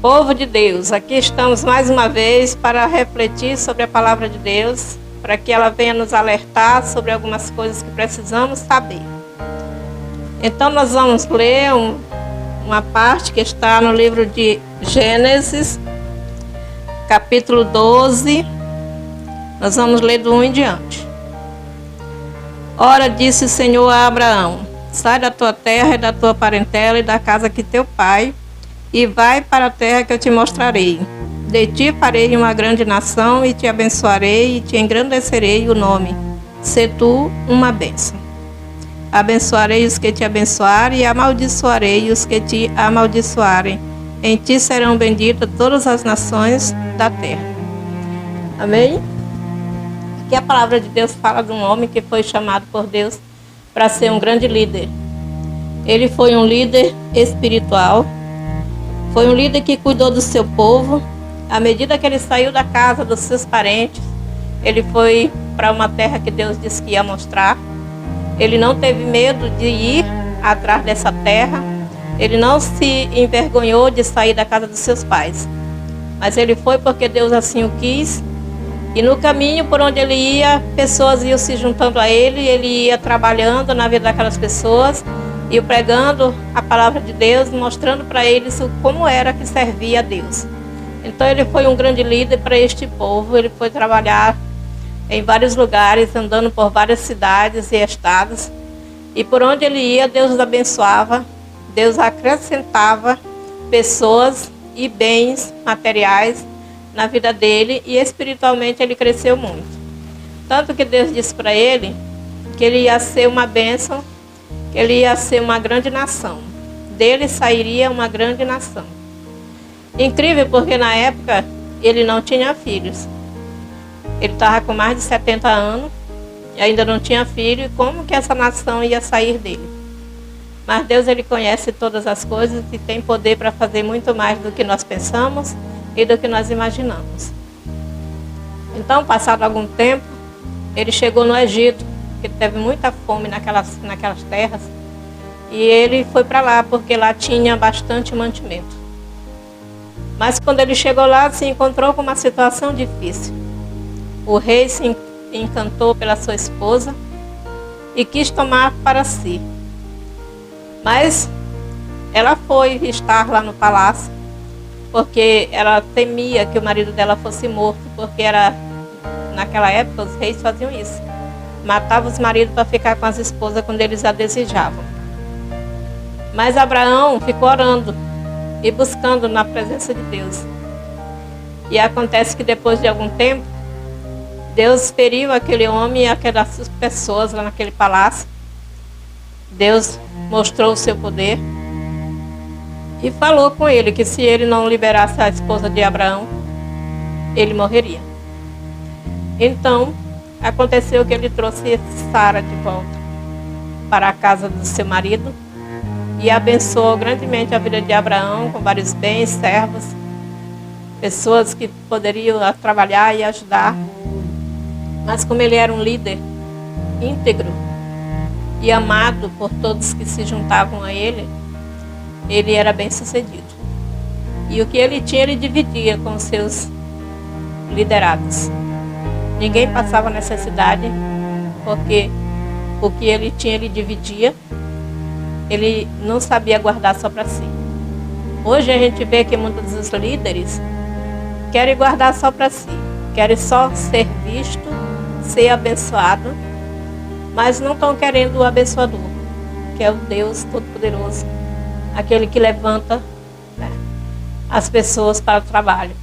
Povo de Deus, aqui estamos mais uma vez para refletir sobre a palavra de Deus, para que ela venha nos alertar sobre algumas coisas que precisamos saber. Então nós vamos ler uma parte que está no livro de Gênesis, capítulo 12, nós vamos ler do 1 em diante. Ora, disse o Senhor a Abraão: sai da tua terra e da tua parentela e da casa que teu pai, e vai para a terra que eu te mostrarei. De ti farei uma grande nação, e te abençoarei, e te engrandecerei o nome. Se tu uma bênção. Abençoarei os que te abençoarem, e amaldiçoarei os que te amaldiçoarem. Em ti serão benditas todas as nações da terra. Amém? Aqui a palavra de Deus fala de um homem que foi chamado por Deus para ser um grande líder. Ele foi um líder espiritual. Foi um líder que cuidou do seu povo. À medida que ele saiu da casa dos seus parentes, ele foi para uma terra que Deus disse que ia mostrar. Ele não teve medo de ir atrás dessa terra. Ele não se envergonhou de sair da casa dos seus pais. Mas ele foi porque Deus assim o quis. E no caminho por onde ele ia, pessoas iam se juntando a ele. Ele ia trabalhando na vida daquelas pessoas, e pregando a palavra de Deus, mostrando para eles como era que servia a Deus. Então ele foi um grande líder para este povo. Ele foi trabalhar em vários lugares, andando por várias cidades e estados. E por onde ele ia, Deus abençoava, Deus acrescentava pessoas e bens materiais na vida dele, e espiritualmente ele cresceu muito. Tanto que Deus disse para ele que ele ia ser uma bênção, que ele ia ser uma grande nação. Dele sairia uma grande nação. Incrível, porque na época ele não tinha filhos. Ele estava com mais de 70 anos e ainda não tinha filho. E como que essa nação ia sair dele? Mas Deus, ele conhece todas as coisas e tem poder para fazer muito mais do que nós pensamos e do que nós imaginamos. Então, passado algum tempo, ele chegou no Egito, que teve muita fome naquelas terras, e ele foi para lá porque lá tinha bastante mantimento. Mas quando ele chegou lá, se encontrou com uma situação difícil. O rei se encantou pela sua esposa e quis tomar para si. Mas ela foi estar lá no palácio porque ela temia que o marido dela fosse morto, porque naquela época os reis faziam isso. Matavam os maridos para ficar com as esposas quando eles a desejavam. Mas Abraão ficou orando e buscando na presença de Deus. E acontece que depois de algum tempo, Deus feriu aquele homem e aquelas pessoas lá naquele palácio. Deus mostrou o seu poder e falou com ele que se ele não liberasse a esposa de Abraão, ele morreria. Então, aconteceu que ele trouxe Sara de volta para a casa do seu marido e abençoou grandemente a vida de Abraão com vários bens, servos, pessoas que poderiam trabalhar e ajudar. Mas como ele era um líder íntegro e amado por todos que se juntavam a ele, ele era bem sucedido. E o que ele tinha, ele dividia com os seus liderados. Ninguém passava necessidade, porque o que ele tinha, ele dividia. Ele não sabia guardar só para si. Hoje a gente vê que muitos dos líderes querem guardar só para si, querem só ser visto, ser abençoado, mas não estão querendo o abençoador, que é o Deus Todo-Poderoso, aquele que levanta, né, as pessoas para o trabalho.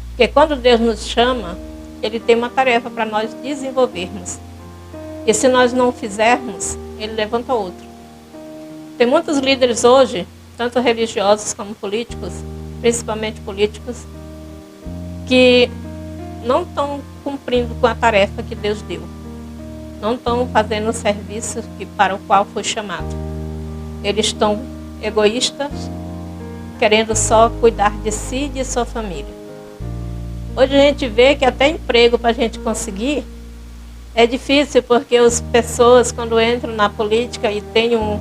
Porque quando Deus nos chama, Ele tem uma tarefa para nós desenvolvermos. E se nós não fizermos, Ele levanta outro. Tem muitos líderes hoje, tanto religiosos como políticos, principalmente políticos, que não estão cumprindo com a tarefa que Deus deu. Não estão fazendo o serviço para o qual foi chamado. Eles estão egoístas, querendo só cuidar de si e de sua família. Hoje a gente vê que até emprego para a gente conseguir é difícil, porque as pessoas, quando entram na política e têm um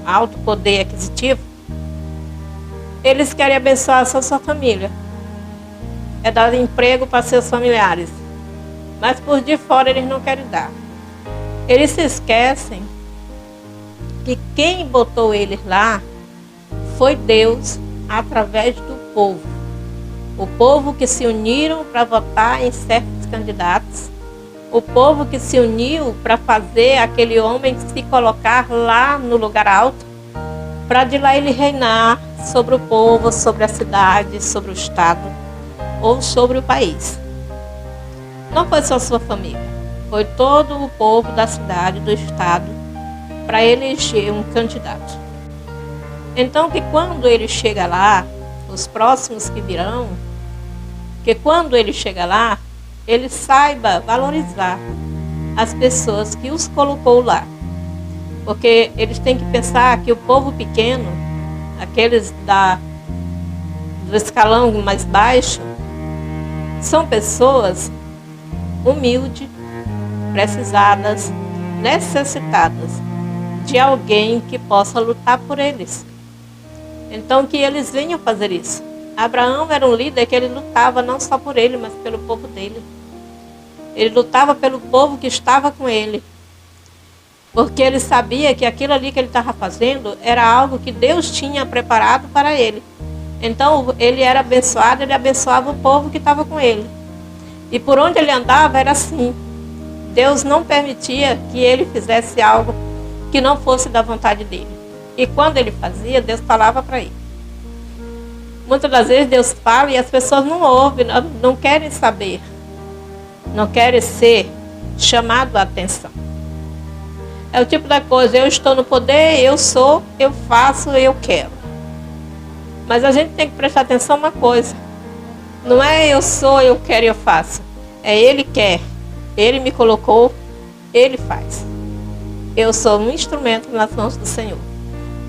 alto poder aquisitivo, eles querem abençoar só sua família. É dar emprego para seus familiares. Mas por de fora eles não querem dar. Eles se esquecem que quem botou eles lá foi Deus através do povo. O povo que se uniram para votar em certos candidatos. O povo que se uniu para fazer aquele homem se colocar lá no lugar alto, para de lá ele reinar sobre o povo, sobre a cidade, sobre o estado ou sobre o país. Não foi só sua família, foi todo o povo da cidade, do estado, para eleger um candidato. Então que quando ele chega lá, os próximos que virão, que quando ele chega lá, ele saiba valorizar as pessoas que os colocou lá. Porque eles têm que pensar que o povo pequeno, aqueles do escalão mais baixo, são pessoas humildes, precisadas, necessitadas de alguém que possa lutar por eles. Então que eles venham fazer isso. Abraão era um líder que ele lutava não só por ele, mas pelo povo dele. Ele lutava pelo povo que estava com ele. Porque ele sabia que aquilo ali que ele estava fazendo era algo que Deus tinha preparado para ele. Então ele era abençoado, ele abençoava o povo que estava com ele. E por onde ele andava era assim. Deus não permitia que ele fizesse algo que não fosse da vontade dele. E quando ele fazia, Deus falava para ele. Muitas das vezes Deus fala e as pessoas não ouvem, não querem saber. Não querem ser chamados a atenção. É o tipo da coisa, eu estou no poder, eu sou, eu faço, eu quero. Mas a gente tem que prestar atenção uma coisa. Não é eu sou, eu quero, eu faço. É Ele quer, Ele me colocou, Ele faz. Eu sou um instrumento nas mãos do Senhor,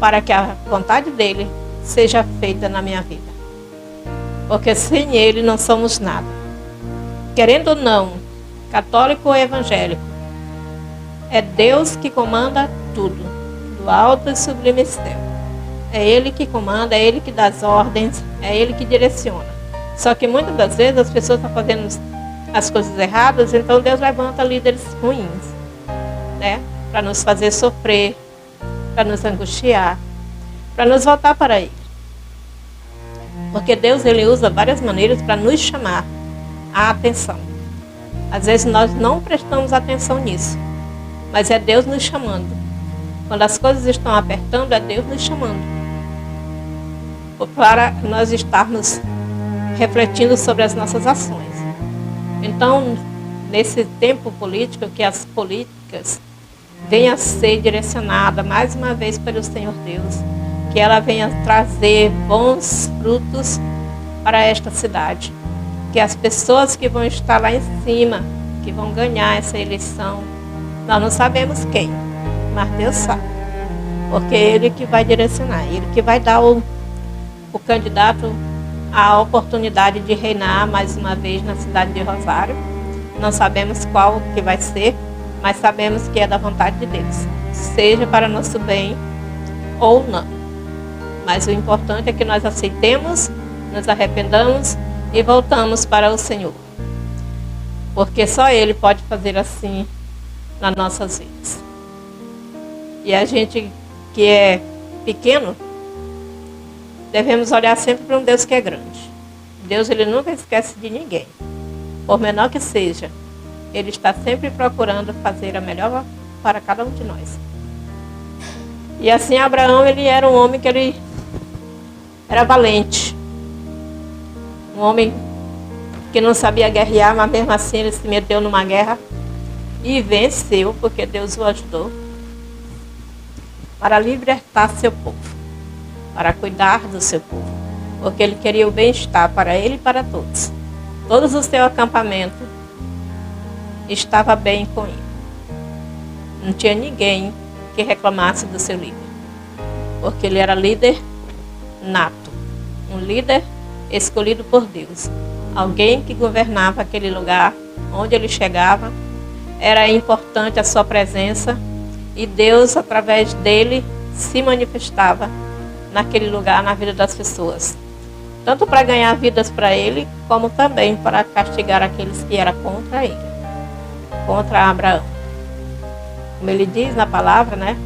para que a vontade dEle seja feita na minha vida. Porque sem Ele não somos nada. Querendo ou não, católico ou evangélico, é Deus que comanda tudo, do alto e sublime céu. É Ele que comanda, é Ele que dá as ordens, é Ele que direciona. Só que muitas das vezes as pessoas estão fazendo as coisas erradas, então Deus levanta líderes ruins, né? Para nos fazer sofrer, para nos angustiar, para nos voltar para Ele. Porque Deus, Ele usa várias maneiras para nos chamar a atenção. Às vezes nós não prestamos atenção nisso, mas é Deus nos chamando. Quando as coisas estão apertando, é Deus nos chamando. Para nós estarmos refletindo sobre as nossas ações. Então, nesse tempo político, que as políticas venham a ser direcionadas mais uma vez pelo Senhor Deus, que ela venha trazer bons frutos para esta cidade. Que as pessoas que vão estar lá em cima, que vão ganhar essa eleição, nós não sabemos quem, mas Deus sabe. Porque é Ele que vai direcionar, Ele que vai dar o candidato a oportunidade de reinar mais uma vez na cidade de Rosário. Não sabemos qual que vai ser, mas sabemos que é da vontade de Deus, seja para nosso bem ou não. Mas o importante é que nós aceitemos, nos arrependamos e voltamos para o Senhor. Porque só Ele pode fazer assim nas nossas vidas. E a gente que é pequeno, devemos olhar sempre para um Deus que é grande. Deus, Ele nunca esquece de ninguém. Por menor que seja, Ele está sempre procurando fazer a melhor para cada um de nós. E assim Abraão, ele era um homem que ele era valente. Um homem que não sabia guerrear, mas mesmo assim ele se meteu numa guerra e venceu, porque Deus o ajudou para libertar seu povo, para cuidar do seu povo, porque ele queria o bem-estar para ele e para todos. Todos o seu acampamento estava bem com ele. Não tinha ninguém que reclamasse do seu líder, porque ele era líder nato, um líder escolhido por Deus, alguém que governava aquele lugar onde ele chegava. Era importante a sua presença e Deus, através dele, se manifestava naquele lugar, na vida das pessoas. Tanto para ganhar vidas para ele, como também para castigar aqueles que eram contra ele, contra Abraão. Como ele diz na palavra, né?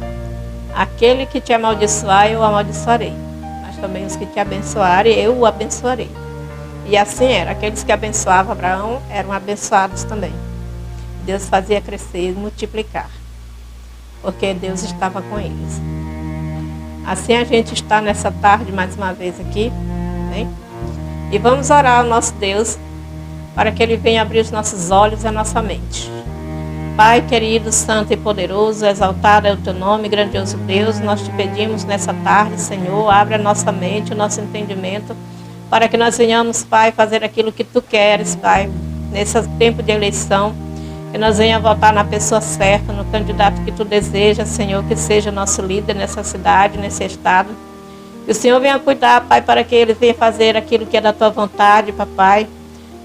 Aquele que te amaldiçoar, eu o amaldiçoarei. Mas também os que te abençoarem, eu o abençoarei. E assim era. Aqueles que abençoavam Abraão eram abençoados também. Deus fazia crescer e multiplicar, porque Deus estava com eles. Assim a gente está nessa tarde mais uma vez aqui, né? E vamos orar ao nosso Deus para que Ele venha abrir os nossos olhos e a nossa mente. Pai querido, santo e poderoso, exaltado é o teu nome, grandioso Deus. Nós te pedimos nessa tarde, Senhor, abre a nossa mente, o nosso entendimento, para que nós venhamos, Pai, fazer aquilo que tu queres, Pai, nesse tempo de eleição. Que nós venhamos votar na pessoa certa, no candidato que tu deseja, Senhor, que seja nosso líder nessa cidade, nesse estado. Que o Senhor venha cuidar, Pai, para que ele venha fazer aquilo que é da tua vontade, Papai.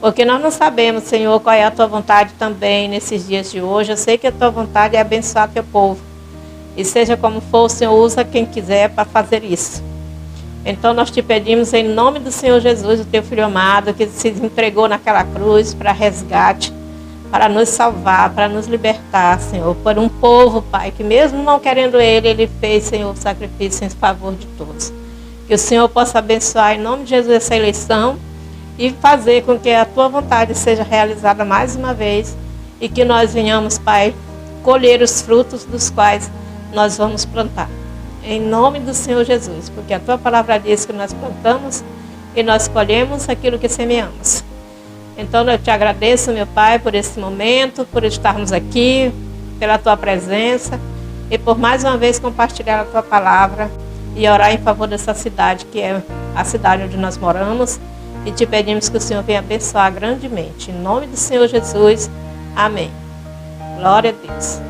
Porque nós não sabemos, Senhor, qual é a tua vontade também nesses dias de hoje. Eu sei que a tua vontade é abençoar teu povo. E seja como for, o Senhor usa quem quiser para fazer isso. Então nós te pedimos em nome do Senhor Jesus, o teu Filho amado, que se entregou naquela cruz para resgate, para nos salvar, para nos libertar, Senhor, por um povo, Pai, que mesmo não querendo Ele fez, Senhor, o sacrifício em favor de todos. Que o Senhor possa abençoar em nome de Jesus essa eleição e fazer com que a tua vontade seja realizada mais uma vez e que nós venhamos, Pai, colher os frutos dos quais nós vamos plantar. Em nome do Senhor Jesus, porque a tua palavra diz que nós plantamos e nós colhemos aquilo que semeamos. Então eu te agradeço, meu Pai, por esse momento, por estarmos aqui, pela tua presença e por mais uma vez compartilhar a tua palavra e orar em favor dessa cidade, que é a cidade onde nós moramos, e te pedimos que o Senhor venha abençoar grandemente. Em nome do Senhor Jesus, amém. Glória a Deus.